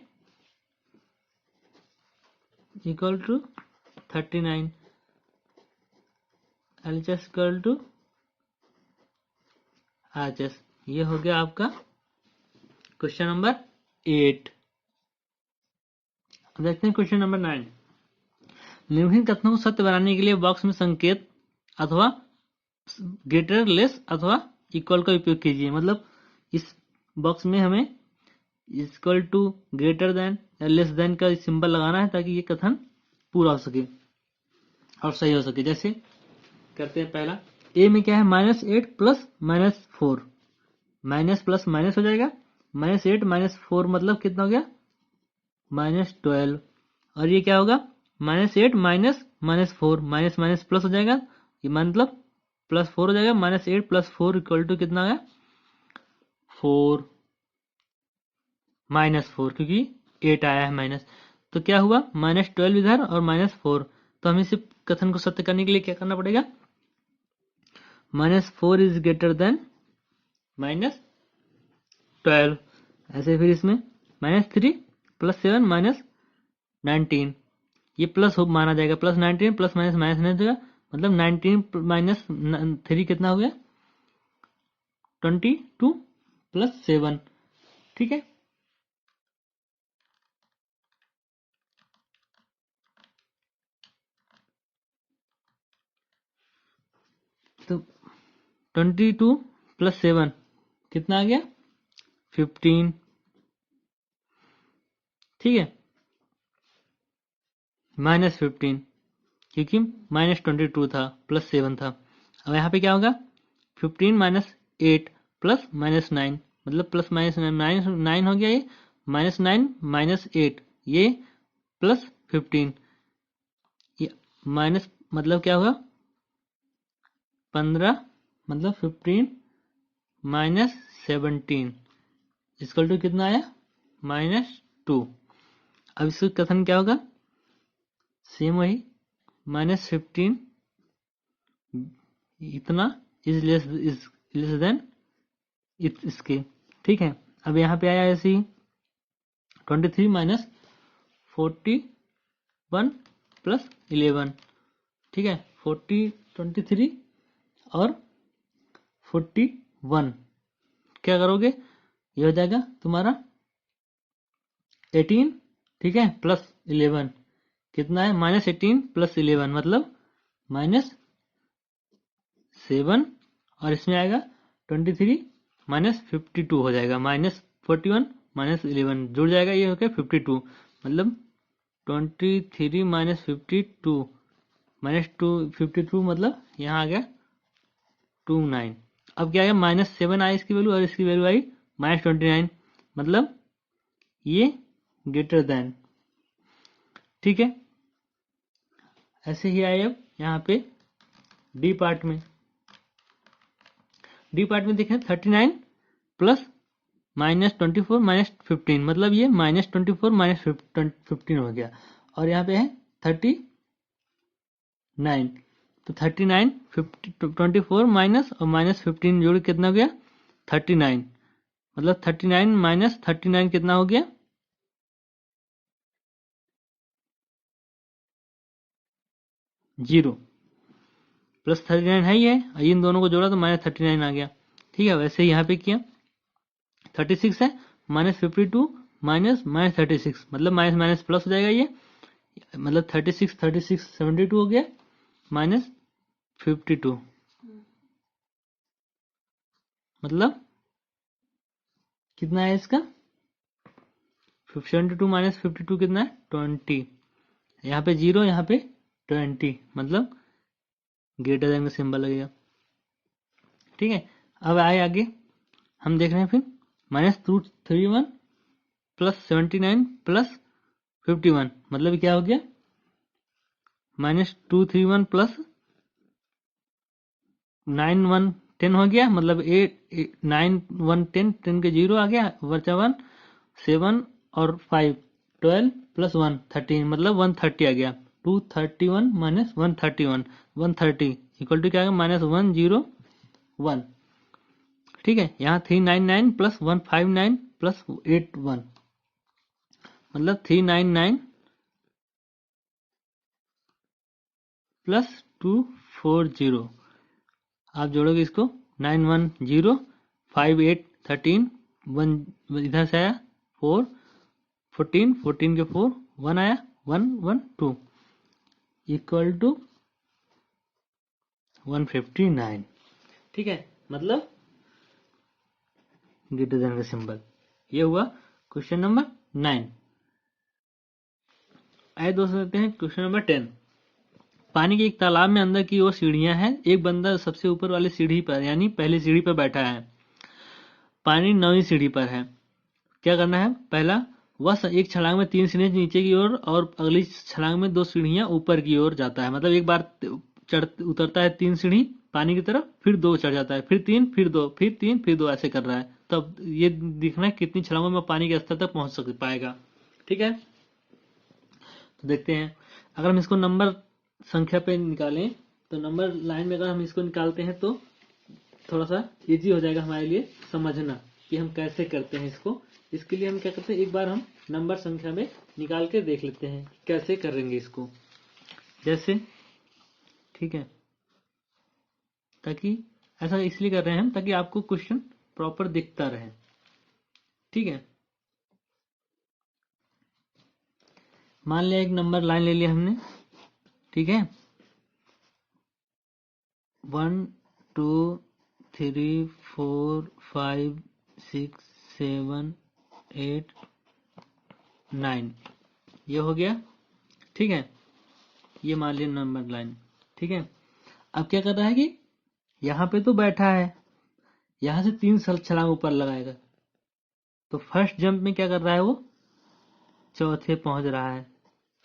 equal to 39, LHS equal to RHS। ये हो गया आपका क्वेश्चन नंबर 8। अब देखते हैं क्वेश्चन नंबर 9। निम्नलिखित कथनों को सत्य बनाने के लिए बॉक्स में संकेत अथवा ग्रेटर लेस अथवा इक्वल का उपयोग कीजिए। मतलब इस बॉक्स में हमें इक्वल टू ग्रेटर देन या लेस देन का सिंबल लगाना है ताकि ये कथन पूरा हो सके और सही हो सके। जैसे करते हैं पहला, ए में क्या है -8 प्लस -4, माइनस प्लस माइनस हो जाएगा, -8 -4 मतलब कितना हो गया -12, और ये क्या होगा -8 -4 माइनस माइनस प्लस हो जाएगा, ये मतलब +4 हो जाएगा, -8 + 4 इक्वल टू कितना है 4, -4 क्योंकि 8 आया है माइनस, तो क्या हुआ -12 इधर और -4। तो हमें इस कथन को सत्य करने के लिए क्या करना पड़ेगा, -4 इज ग्रेटर देन -12। ऐसे फिर इसमें -3 + 7 -19, ये प्लस हो माना जाएगा, +19 प्लस माइनस माइनस नहीं देगा, मतलब 19 - 3 कितना हो गया 22 + 7। ठीक है, तो 22 + 7 कितना आ गया 15। ठीक है, -15 क्योंकि -22 था प्लस 7 था। अब यहाँ पे क्या होगा 15 - 8 प्लस -9, मतलब प्लस माइनस 9 हो गया, ये -9 - 8 ये +15, ये माइनस मतलब क्या होगा 15, मतलब 15 - 17 इक्वल टू कितना आया -2। अब इसका कथन क्या होगा सेम वही -15 इतना इज लेस देन इसके। ठीक है, अब यहाँ पे आया ऐसे ही 23 - 41 + 11। ठीक है, 23 और 41 क्या करोगे, ये हो जाएगा तुम्हारा 18। ठीक है, प्लस 11 कितना है -18 + 11 मतलब -7, और इसमें आएगा 23 - 52 हो जाएगा, -41 - 11 जुड़ जाएगा, ये हो गया 52, मतलब 23 - 52 -52 मतलब यहाँ आ गया 29। अब क्या आया -7 आई इसकी वैल्यू और इसकी वैल्यू आई -29, मतलब ये ग्रेटर देन। ठीक है, ऐसे ही आए अब यहाँ पे डी पार्ट में देखें 39 प्लस -24 - 15 मतलब ये -24 - 15 हो गया, और यहाँ पे है 39, तो 39 24 माइनस और -15 जोड़ कितना हो गया 39, मतलब 39 - 39 कितना हो गया 0, +39 है ही है, इन दोनों को जोड़ा तो -39 आ गया। ठीक है, वैसे ही यहाँ पे किया 36 है -52 -36 मतलब माइनस माइनस प्लस हो जाएगा, ये मतलब 36 72 हो गया -52, मतलब कितना है इसका 72 - 52 कितना है 20, यहाँ पे 0 यहाँ पे 20 मतलब ग्रेटर देन का सिंबल लगेगा। ठीक है, अब आए आगे हम देख रहे हैं फिर -231 + 79 + 51 मतलब क्या हो गया -231 + 9 1 10 हो गया, मतलब 9 1 10 10 के 0 आ गया, बचा 1 7 और 5 12 प्लस 1 13 मतलब 130 आ गया। 231 माइनस 131 130 इक्वल टू क्या आ गया -101। ठीक है, यहाँ 399 प्लस 159 प्लस 81 मतलब 399 प्लस 240। आप जोड़ोगे इसको 910 58 13 1 इधर से आया 4 14 14 के 4 1 आया 112 इक्वल टू 159। ठीक है, मतलब ग्रेटर देन का सिंबल। ये हुआ क्वेश्चन नंबर 9। आइए दोस्तों देखते हैं क्वेश्चन नंबर 10। पानी के एक तालाब में अंदर की ओर सीढ़ियां हैं। एक बंदा सबसे ऊपर वाली सीढ़ी पर यानी पहली सीढ़ी पर बैठा है। पानी 9वीं सीढ़ी पर है। क्या करना है? पहला, वह एक छलांग में 3 सीढ़ियां नीचे की ओर और अगली छलांग में 2 सीढ़ियां ऊपर की ओर जाता है। मतलब एक बार उतरता है 3 सीढ़ी पानी की तरफ, फिर 2 चढ़ जाता है, फिर 3, फिर 2, फिर 3, फिर 2 ऐसे कर रहा है। तब ये दिखना है कितनी छलांगों में पानी के स्तर तक पहुंच पाएगा। ठीक है, तो देखते हैं। अगर हम इसको नंबर संख्या पे निकालें तो नंबर लाइन में अगर हम इसको निकालते हैं तो थोड़ा सा इजी हो जाएगा हमारे लिए समझना कि हम कैसे करते हैं इसको। इसके लिए हम क्या करते हैं, एक बार हम नंबर संख्या में निकाल के देख लेते हैं कैसे करेंगे इसको। जैसे, ठीक है, ताकि ऐसा इसलिए कर रहे हैं हम ताकि आपको क्वेश्चन प्रॉपर दिखता रहे। ठीक है, मान लिया एक नंबर लाइन ले लिया हमने। ठीक है, 1 2 3 4 5 6 7 8 9 ये हो गया। ठीक है, ये मान लिया नंबर लाइन। ठीक है, अब क्या कर रहा है कि यहाँ पे तो बैठा है, यहाँ से 3 छलांग ऊपर लगाएगा। तो फर्स्ट जंप में क्या कर रहा है, वो चौथे पहुंच रहा है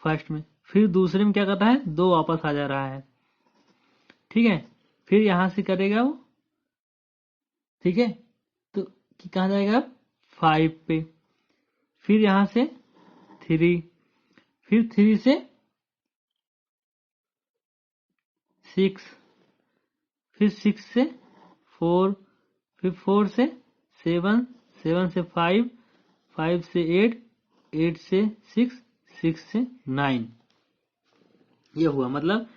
फर्स्ट में। फिर दूसरे में क्या कर रहा है, 2 वापस आ जा रहा है। ठीक है, फिर यहां से करेगा वो। ठीक है, तो कहाँ जाएगा, 5 पे। फिर यहां से 3, फिर 3 से 6, फिर 6 से 4, फिर 4 से 7, 7 से 5, 5 से 8, 8 से 6, 6 से 9। ये हुआ, मतलब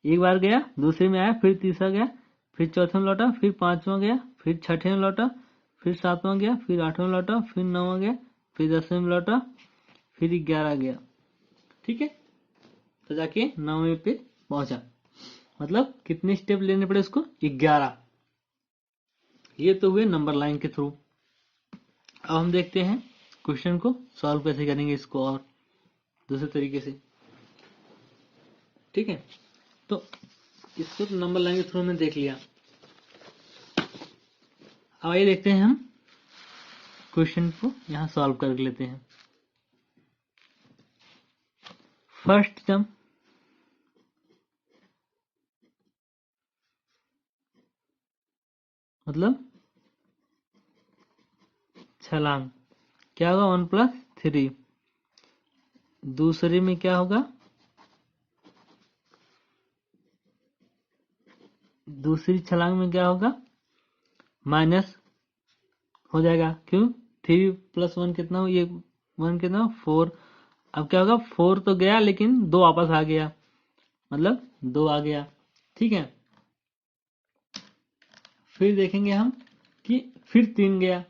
एक बार गया, दूसरे में आया, फिर तीसरा गया, फिर चौथे में लौटा, फिर 5वां गया, फिर 6ठे में लौटा, फिर 7वां गया, फिर 8वां में लौटा, फिर 9वां गया, फिर 10वें में लौटा, फिर 11 गया। ठीक है, तो जाके 9वें पे पहुंचा। मतलब कितने स्टेप लेने पड़े उसको, 11। ये तो हुए नंबर लाइन के थ्रू। अब हम देखते हैं क्वेश्चन को सॉल्व कैसे करेंगे इसको और दूसरे तरीके से। ठीक है, तो इसको तो नंबर लाइन के थ्रू में देख लिया। अब आइए देखते हैं हम क्वेश्चन को यहां सॉल्व कर लेते हैं। फर्स्ट टर्म, मतलब छलांग, क्या होगा 1 + 3। दूसरे में क्या होगा, दूसरी छलांग में क्या होगा, माइनस हो जाएगा। क्यों, 3 + 1 कितना हो, ये 1 कितना 4। अब क्या होगा, 4 तो गया लेकिन 2 वापस आ गया, मतलब 2 आ गया। ठीक है, फिर देखेंगे हम कि फिर 3 गया।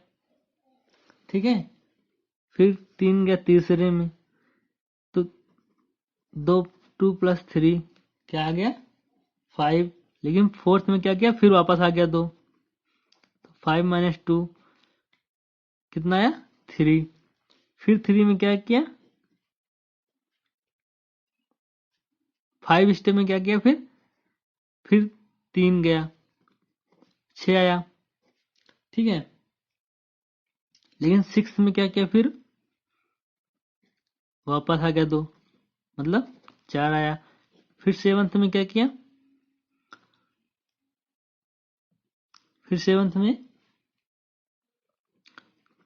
ठीक है, फिर 3 गया तीसरे में, तो 2 + 3 क्या आ गया 5। लेकिन फोर्थ में क्या किया, फिर वापस आ गया 2, तो 5 - 2 कितना आया 3। फिर 3 में क्या किया, 5 स्टेप में क्या किया, फिर 3 गया, 6 आया। ठीक है, लेकिन 6 में क्या किया, फिर वापस आ गया 2, मतलब 4 आया। फिर 7th में क्या किया, फिर 7th में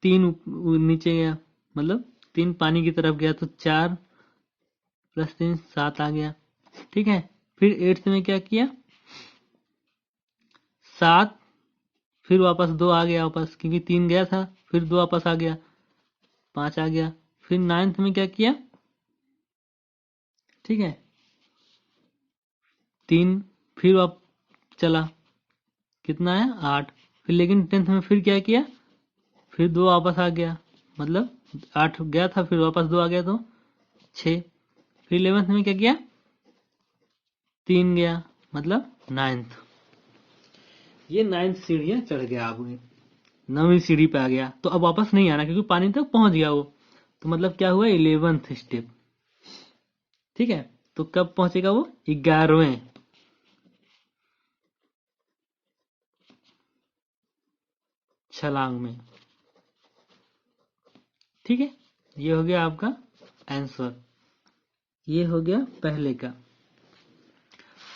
3 नीचे गया, मतलब 3 पानी की तरफ गया, तो 4 +3 7 आ गया। ठीक है, फिर 8th में क्या किया, 7, फिर वापस 2 आ गया वापस, क्योंकि 3 गया था, फिर 2 वापस आ गया, 5 आ गया। फिर 9th में क्या किया, ठीक है, 3, फिर वापस चला, कितना है 8। फिर लेकिन 10th में फिर क्या किया, फिर 2 वापस आ गया, मतलब 8 गया था, फिर वापस 2 आ गया तो 6। फिर 11th में क्या किया, 3 गया, मतलब 9th। ये 9th सीढ़ियां चढ़ गया, अब 9वीं सीढ़ी पे आ गया, तो अब वापस नहीं आना क्योंकि पानी तक पहुंच गया वो। तो मतलब क्या हुआ, 11th स्टेप। ठीक है, तो कब पहुंचेगा वो, 11वें छलांग में। ठीक है, ये हो गया आपका आंसर, ये हो गया पहले का।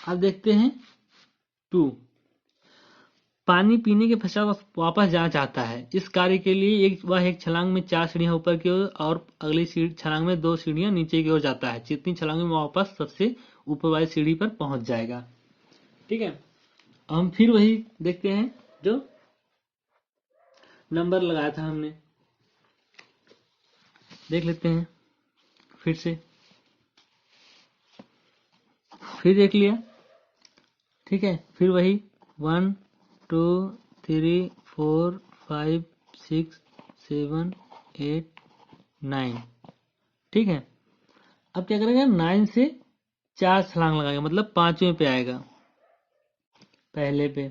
अब देखते हैं 2, पानी पीने के पश्चात वापस जाना चाहता है। इस कार्य के लिए वह एक छलांग में 4 सीढ़ियां ऊपर की ओर और अगली छलांग में 2 सीढ़ियां नीचे की ओर जाता है। जितनी छलांग में वापस सबसे ऊपर वाली सीढ़ी पर पहुंच जाएगा। ठीक है, हम फिर वही देखते हैं जो नंबर लगाया था हमने, देख लेते हैं फिर से, फिर देख लिया। ठीक है, फिर वही 1 2 3 4 5 6 7 8 9। ठीक है, अब क्या करेगा, 9 से 4 छलांग लगाएगा, मतलब 5वें पे आएगा, पहले पे।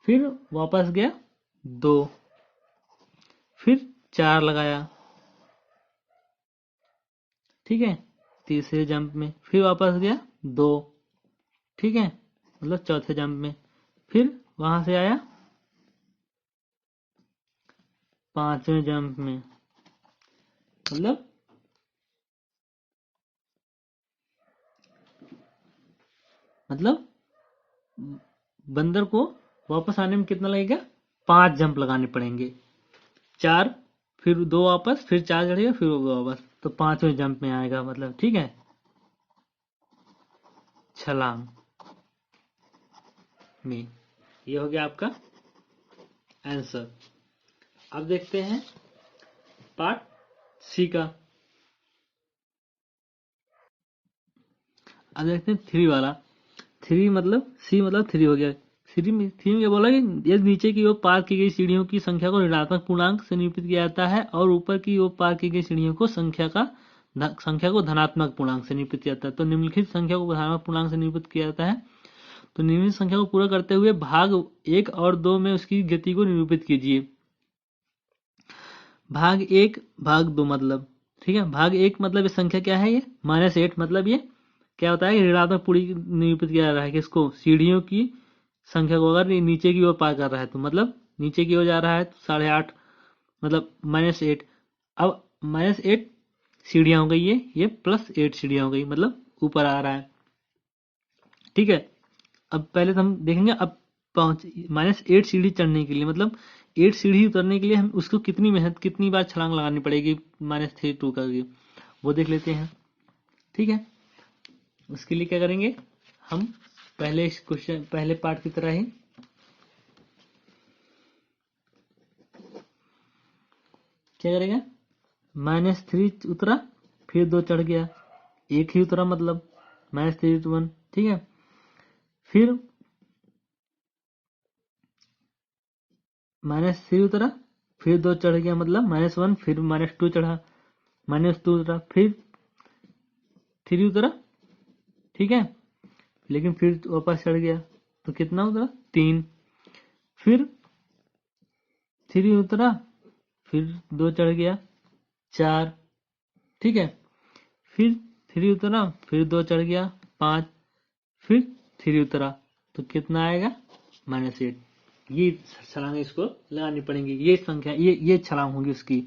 फिर वापस गया 2, फिर 4 लगाया। ठीक है, तीसरे जंप में फिर वापस गया 2। ठीक है, मतलब चौथे जंप में। फिर वहां से आया 5वें जंप में, मतलब बंदर को वापस आने में कितना लगेगा, 5 जंप लगाने पड़ेंगे। 4, फिर 2 वापस, फिर 4 चढ़ेगा, फिर वो वापस, तो 5वें जंप में आएगा, मतलब। ठीक है, छलांग में। ये हो गया आपका आंसर। अब देखते हैं पार्ट सी का। अब देखते हैं 3 वाला। 3 मतलब सी मतलब 3 हो गया। 3 में क्या बोला कि यदि नीचे की ओर पार की गई सीढ़ियों की संख्या को ऋणात्मक पूर्णांक से निरूपित किया जाता है और ऊपर की ओर पार की गई सीढ़ियों को संख्या को धनात्मक पूर्णांक से निरूपित किया जाता है, तो निम्नलिखित संख्या को धनात्मक पूर्णांक से निरूपित किया जाता है। तो निम्नलिखित संख्या को पूरा करते हुए भाग 1 और 2 में उसकी गति को निरूपित कीजिए। भाग 1 भाग 2 मतलब, ठीक है, भाग 1 मतलब ये संख्या क्या है, ये -8, मतलब ये क्या होता है कि ऋणात्मक पूरी निरूपित किया जा रहा है कि इसको सीढ़ियों की संख्या को अगर नीचे की ओर पार कर रहा है, तो मतलब नीचे की ओर जा रहा है तो 8.5, मतलब -8। अब -8 सीढ़ियां हो गई है, ये +8 सीढ़ियां हो गई, मतलब ऊपर आ रहा है। ठीक है, अब पहले तो हम देखेंगे, अब पहुंच -8 सीढ़ी चढ़ने के लिए, मतलब 8 सीढ़ी उतरने के लिए हम उसको कितनी मेहनत, कितनी बार छलांग लगानी पड़ेगी -3 2 करके, वो देख लेते हैं। ठीक है, उसके लिए क्या करेंगे हम, पहले क्वेश्चन, पहले पार्ट की तरह ही क्या करेगा, -3 उतरा, फिर 2 चढ़ गया, 1 ही उतरा, मतलब -3 to 1। ठीक है, फिर -3 उतरा, फिर 2 चढ़ गया, मतलब -1, फिर -2 चढ़ा, -2 उतरा, फिर 3 उतरा। ठीक है, लेकिन फिर वापस चढ़ गया, तो कितना उतरा, 3। फिर 3 उतरा, फिर 2 चढ़ गया, 4। ठीक है, फिर 3 उतरा, फिर 2 चढ़ गया, 5। फिर 3 उतरा, तो कितना आएगा, -8। ये छलांग इसको लगानी पड़ेंगी, ये संख्या, ये छलांग होगी उसकी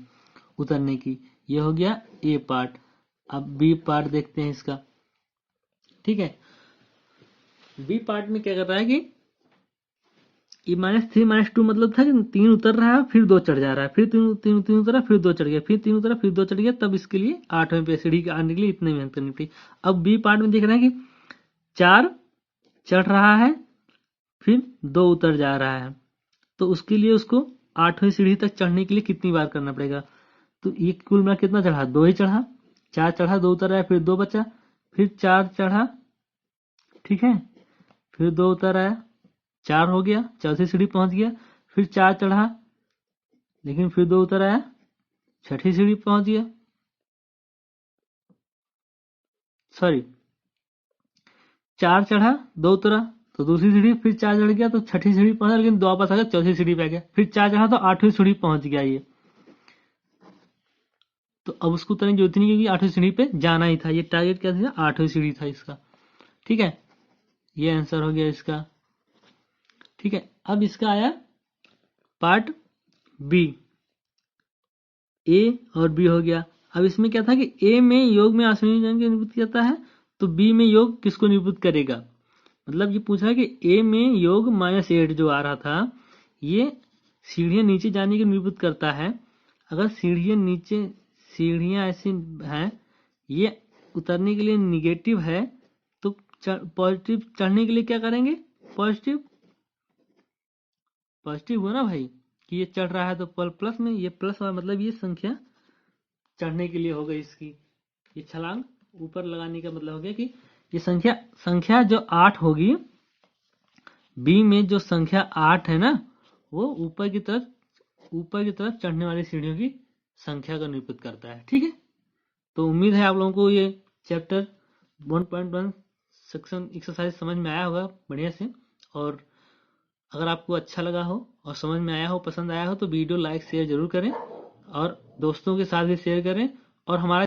उतरने की। ये हो गया ए पार्ट। अब बी पार्ट देखते हैं इसका। ठीक है, बी पार्ट में क्या कर रहा है कि ये -3 -2 मतलब था कि 3 उतर रहा है फिर 2 चढ़ जा रहा है, फिर 3 उतरा फिर 2 चढ़ गया, फिर 3 उतरा फिर 2 चढ़ गया, तब इसके लिए 8वें पे सीढ़ी के आने के लिए इतनी मेहनत करनी पड़ी। अब बी पार्ट में देख रहे हैं कि 4 चढ़ रहा है फिर 2 उतर जा रहा है, तो उसके लिए उसको 8वीं सीढ़ी तक चढ़ने के लिए कितनी बार करना पड़ेगा। तो ये कुल मिला कितना चढ़ा, 2 ही चढ़ा, 4 चढ़ा 2 उतर आया फिर 2 बचा, फिर 4 चढ़ा, ठीक है, फिर 2 उतर आया, 4 हो गया, चौथी सीढ़ी पहुंच गया, फिर 4 चढ़ा लेकिन फिर 2 उतर आया, छठी सीढ़ी पहुंच गया, सॉरी 4 चढ़ा 2 उतरा तो दूसरी सीढ़ी, फिर 4 चढ़ गया तो छठी सीढ़ी पहुंचा, लेकिन 2 वापस आ गया, चौथी सीढ़ी पे आ गया, फिर 4 चढ़ा तो 8वीं सीढ़ी पहुंच गया ये। तो अब उसको उतरने की जरूरत नहीं क्योंकि 8वीं सीढ़ी पे जाना ही था, ये टारगेट क्या था, 8वीं सीढ़ी था इसका, ठीक है, ये आंसर हो गया इसका, ठीक है। अब इसका आया पार्ट बी, ए और बी हो गया। अब इसमें क्या था कि ए में योग में आश्रय को निरूपित करता है, तो बी में योग किसको निरूपित करेगा, मतलब ये पूछा है कि ए में योग -8 जो आ रहा था ये सीढ़ियां नीचे जाने की निरूपित करता है। अगर सीढ़ियां ऐसी हैं ये उतरने के लिए निगेटिव है, तो पॉजिटिव चढ़ने के लिए क्या करेंगे, पॉजिटिव हुआ ना भाई, कि ये चढ़ रहा है तो प्लस में, ये प्लस हुआ मतलब ये संख्या चढ़ने के लिए हो गई इसकी, ये छलांग ऊपर लगाने का मतलब हो गया कि ये संख्या जो 8 होगी, बी में जो संख्या 8 है ना वो ऊपर की तरफ चढ़ने वाली सीढ़ियों की संख्या को निरूपित करता है, ठीक है। तो उम्मीद है आप लोगों को ये चैप्टर 1.1 सेक्शन एक्सरसाइज समझ में आया होगा बढ़िया से, और अगर आपको अच्छा लगा हो और समझ में आया हो, पसंद आया हो, तो वीडियो लाइक शेयर जरूर करें और दोस्तों के साथ भी शेयर करें, और हमारा